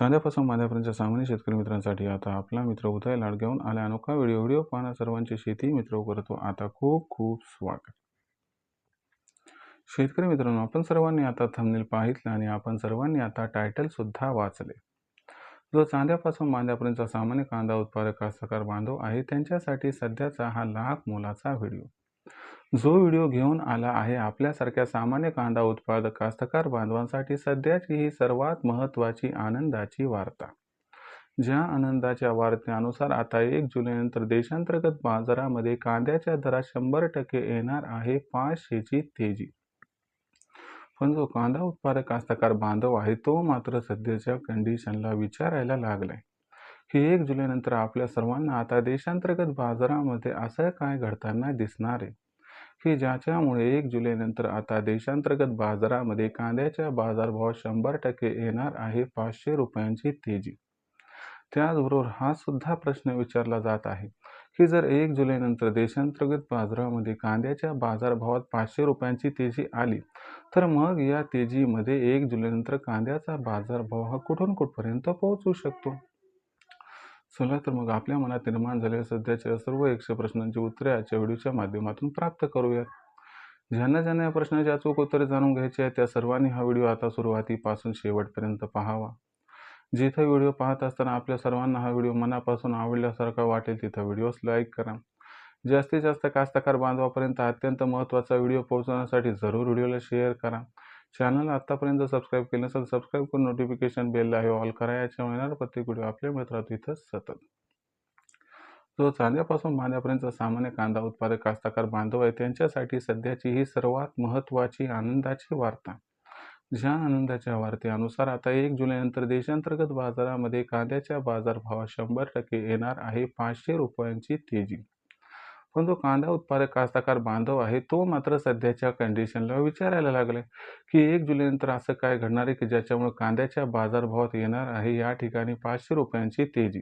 तांद्यापासून मांद्यापर्यंतच्या सामान्य शेतकरी मित्रांसाठी आता आपला मित्र उदय लाड घेऊन आला अनोखा व्हिडिओ पाहणं सर्वांचे शेती मित्र करतो आता खूप खूप स्वागत. शेतकरी मित्रांनो, आपण सर्वांनी आता थंबनेल पाहितलं आणि आपण सर्वांनी आता टायटल सुद्धा वाचले. जो चांद्यापासून मांद्यापर्यंतचा सामान्य कांदा उत्पादक कास्तकार बांधव आहे त्यांच्यासाठी सध्याचा हा लाख मोलाचा व्हिडिओ. जो व्हिडिओ घेऊन आला आहे आपल्यासारख्या सामान्य कांदा उत्पादक कास्तकार बांधवांसाठी सध्याची ही सर्वात महत्त्वाची आनंदाची वार्ता. ज्या आनंदाच्या वार्तेनुसार आता 1 जुलैनंतर देशांतर्गत बाजारामध्ये कांद्याच्या दरात 100% येणार आहे 500ची तेजी. पण जो कांदा उत्पादक कास्तकार बांधव आहे तो मात्र सध्याच्या कंडिशनला विचारायला लागलाय की 1 जुलैनंतर आपल्या सर्वांना आता देशांतर्गत बाजारामध्ये असं काय घडताना दिसणार आहे की ज्याच्यामुळे 1 जुलैनंतर आता देशांतर्गत बाजारामध्ये कांद्याच्या बाजारभावात 100% येणार आहे 500 रुपयांची तेजी. त्याचबरोबर हा सुद्धा प्रश्न विचारला जात आहे की जर 1 जुलैनंतर देशांतर्गत बाजारामध्ये कांद्याच्या बाजारभावात 500 रुपयांची तेजी आली तर मग या तेजीमध्ये 1 जुलैनंतर कांद्याचा बाजारभाव हा कुठून कुठपर्यंत पोहोचू शकतो. चला तर मग आपल्या मनात निर्माण झालेल्या सध्याच्या सर्व 100 प्रश्नांची उत्तरे आजच्या व्हिडिओच्या माध्यमातून प्राप्त करूयात. ज्यांना ज्यांना या प्रश्नाची अचूक उत्तरे जाणून घ्यायची आहे त्या सर्वांनी हा व्हिडिओ आता सुरुवातीपासून शेवटपर्यंत पाहावा. जिथे व्हिडिओ पाहत असताना आपल्या सर्वांना हा व्हिडिओ मनापासून आवडल्यासारखा वाटेल तिथं व्हिडिओस लाईक करा. जास्तीत जास्त कास्तकार बांधवापर्यंत अत्यंत महत्त्वाचा व्हिडिओ पोहोचवण्यासाठी जरूर व्हिडिओला शेअर करा. चॅनल आतापर्यंत सबस्क्राईब केलं नसेल सबस्क्राईब करून नोटिफिकेशन बेल आहे ऑल करा. याच्यामुळे येणारा प्रत्येक व्हिडिओ आपल्या मित्रात इथं सतत. जो चांद्यापासून मांद्यापर्यंतचा सामान्य कांदा उत्पादक कास्तकार बांधव आहे त्यांच्यासाठी सध्याची ही सर्वात महत्त्वाची आनंदाची वार्ता. ज्या आनंदाच्या वार्तेनुसार आता 1 जुलैनंतर देशांतर्गत बाजारामध्ये कांद्याच्या बाजारभावात 100% येणार आहे 500 रुपयांची तेजी. पण जो कांदा उत्पादक कास्तकार बांधव आहे तो मात्र सध्याच्या कंडिशनला विचारायला लागलाय की 1 जुलैनंतर असं काय घडणार आहे की ज्याच्यामुळे कांद्याच्या बाजारभावात येणार आहे या ठिकाणी 500 रुपयांची तेजी.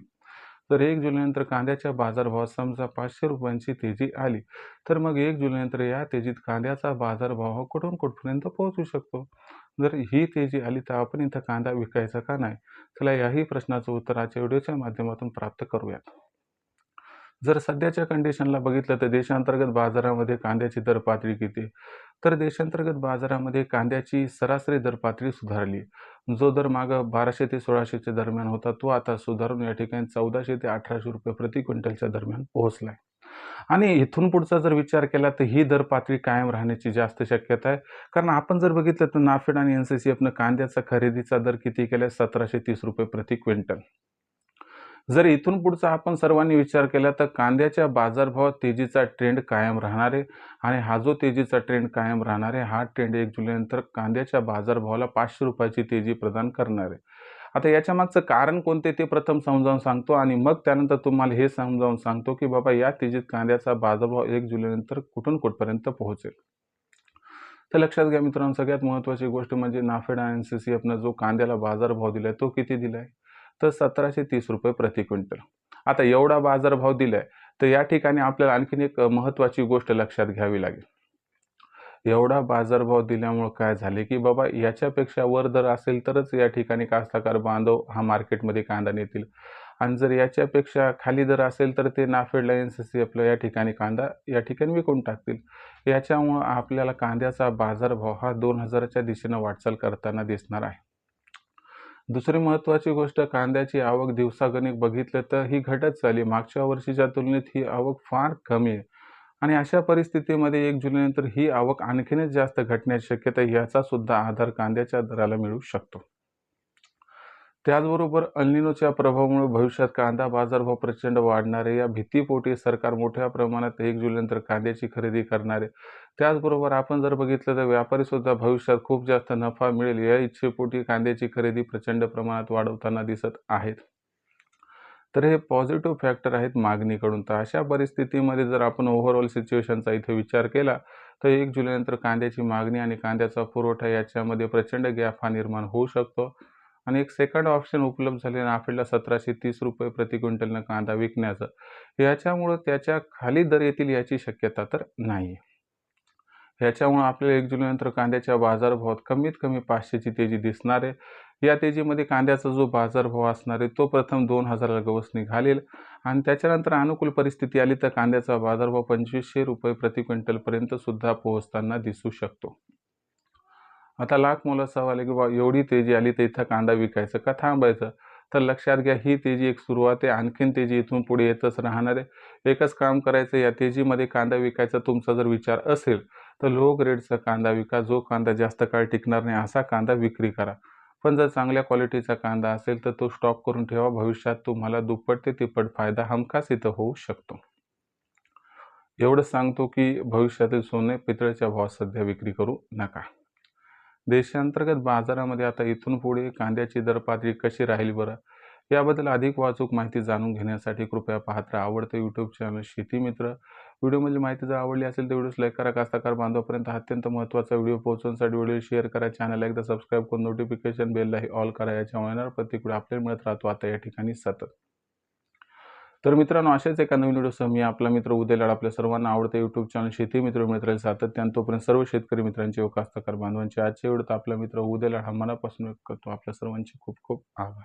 जर 1 जुलैनंतर कांद्याच्या बाजारभावात समजा 500 रुपयांची तेजी आली तर मग 1 जुलैनंतर या तेजीत कांद्याचा बाजारभाव कुठून कुठपर्यंत पोहोचू शकतो. जर ही तेजी आली तर आपण इथं कांदा विकायचा का नाही. चला याही प्रश्नाचं उत्तर आजच्या व्हिडिओच्या माध्यमातून प्राप्त करूयात. जर सध्याच्या कंडिशनला बघितलं तर देशांतर्गत बाजारामध्ये कांद्याची दर पातळी किती तर देशांतर्गत बाजारामध्ये कांद्याची सरासरी दर पातळी सुधारली. जो दर मागं 1200 ते 1600च्या दरम्यान होता तो आता सुधारून या ठिकाणी 1400 ते 1800 रुपये प्रति क्विंटलच्या दरम्यान पोहोचलाय. आणि इथून पुढचा जर विचार केला तर ही दर पातळी कायम राहण्याची जास्त शक्यता आहे. कारण आपण जर बघितलं तर नाफेड आणि NCCFनं कांद्याचा खरेदीचा दर किती केलाय 1730 रुपये प्रति क्विंटल. जर इथून पुढचा आपण सर्वांनी विचार केला तर कांद्याच्या बाजारभावात तेजीचा ट्रेंड कायम राहणार आहे आणि हा जो तेजीचा ट्रेंड कायम राहणार आहे हा ट्रेंड 1 जुलैनंतर कांद्याच्या बाजारभावाला 500 रुपयाची तेजी प्रदान करणार आहे. आता याच्या मागचं कारण कोणते ते प्रथम समजावून सांगतो आणि मग त्यानंतर तुम्हाला हे समजावून सांगतो की बाबा या तेजीत कांद्याचा बाजारभाव 1 जुलैनंतर कुठून कुठपर्यंत पोहोचेल. तर लक्षात घ्या मित्रांनो, सगळ्यात महत्त्वाची गोष्ट म्हणजे नाफेड आणि NCCFनं जो कांद्याला बाजारभाव दिलाय तो किती दिलाय तर 1730 रुपये प्रति क्विंटल. आता एवढा बाजारभाव दिलाय तर या ठिकाणी आपल्याला आणखीन एक महत्त्वाची गोष्ट लक्षात घ्यावी लागेल. एवढा बाजारभाव दिल्यामुळे काय झाले की बाबा याच्यापेक्षा वर दर असेल तरच या ठिकाणी कास्तकार बांधव हा मार्केटमध्ये कांदा नेतील आणि जर याच्यापेक्षा खाली दर असेल तर ते नाफेडला NCCFला या ठिकाणी कांदा या ठिकाणी विकून टाकतील. याच्यामुळं आपल्याला कांद्याचा बाजारभाव हा 2000च्या दिशेनं वाटचाल करताना दिसणार आहे. दुसरी महत्त्वाची गोष्ट कांद्याची आवक दिवसागणिक बघितलं तर ही घटत चालली. मागच्या वर्षीच्या तुलनेत ही आवक फार कमी आहे आणि अशा परिस्थितीमध्ये 1 जुलैनंतर ही आवक आणखीनच जास्त घटण्याची शक्यता याचा सुद्धा आधार कांद्याच्या दराला मिळू शकतो. त्याचबरोबर अल्निनोच्या प्रभावामुळे भविष्यात कांदा बाजारभाव प्रचंड वाढणार आहे या भीतीपोटी सरकार मोठ्या प्रमाणात 1 जुलैनंतर कांद्याची खरेदी करणार आहे. त्याचबरोबर आपण जर बघितलं तर व्यापारी सुद्धा भविष्यात खूप जास्त नफा मिळेल या इच्छेपोटी कांद्याची खरेदी प्रचंड प्रमाणात वाढवताना दिसत आहेत. तर हे पॉझिटिव्ह फॅक्टर आहेत मागणीकडून. तर अशा परिस्थितीमध्ये जर आपण ओव्हरऑल सिच्युएशनचा इथे विचार केला तर 1 जुलैनंतर कांद्याची मागणी आणि कांद्याचा पुरवठा याच्यामध्ये प्रचंड गॅप हा निर्माण होऊ शकतो आणि एक सेकंड ऑप्शन उपलब्ध झाले नाफेडला 1730 रुपये प्रति क्विंटलनं कांदा विकण्याचं. याच्यामुळं त्याच्या खाली दर येतील याची शक्यता तर नाही. याच्यामुळे आपल्याला 1 जुलैनंतर कांद्याच्या बाजारभावात कमीत कमी 500ची तेजी दिसणार आहे. या तेजीमध्ये कांद्याचा जो बाजारभाव असणार आहे तो प्रथम 2,000ला गवसणी घालेल आणि त्याच्यानंतर अनुकूल परिस्थिती आली तर कांद्याचा बाजारभाव ₹2,500 प्रति क्विंटलपर्यंत सुद्धा पोहोचताना दिसू शकतो. आता लाख मोलाचा सवाल आहे की बा एवढी तेजी आली तर इथं कांदा विकायचं का थांबायचं? तर लक्षात घ्या ही तेजी एक सुरुवात आहे. आणखीन तेजी इथून पुढे येतच राहणार आहे. एकच काम करायचं, या तेजीमध्ये कांदा विकायचा तुमचा जर विचार असेल तर लो ग्रेडचा कांदा विका. जो कांदा जास्त काळ टिकणार नाही असा कांदा विक्री करा. पण जर चांगल्या क्वालिटीचा कांदा असेल तर तो स्टॉक करून ठेवा. भविष्यात तुम्हाला दुप्पट ते तिप्पट फायदा हमखास इथं होऊ शकतो. एवढंच सांगतो की भविष्यातील सोने पितळेच्या भावात सध्या विक्री करू नका. देशांतर्गत बाजारामध्ये आता इथून पुढे कांद्याची दर पातळी कशी राहील बरं? याबद्दल अधिक वाचूक माहिती जाणून घेण्यासाठी कृपया पाहत राहा आवडतं यूट्यूब चॅनल शेती मित्र. व्हिडिओमधली माहिती जर आवडली असेल तर व्हिडिओस लाईक करा. कास्तकार बांधवापर्यंत हा अत्यंत महत्त्वाचा व्हिडिओ पोहोचवण्यासाठी व्हिडिओ शेअर करा. चॅनलला एकदा सबस्क्राईब करून नोटिफिकेशन बेललाही ऑल करा. याच्यामुळे येणार प्रत्येक वेळी आपल्याला मिळत राहतो आता या ठिकाणी सतत. तर मित्रांनो, अशाच एका नवीन व्हिडिओसह मी आपला मित्र उदय लाड आपल्या सर्वांना आवडतं यूट्यूब चॅनल शेती मित्र मिळत राहील सातत्याने. तोपर्यंत सर्व शेतकरी मित्रांचे व कास्तकार बांधवांचे आजच्या व्हिडिओत आपला मित्र उदय लाड हा मनापासून व्यक्त करतो. आपल्या सर्वांचे खूप खूप आभार.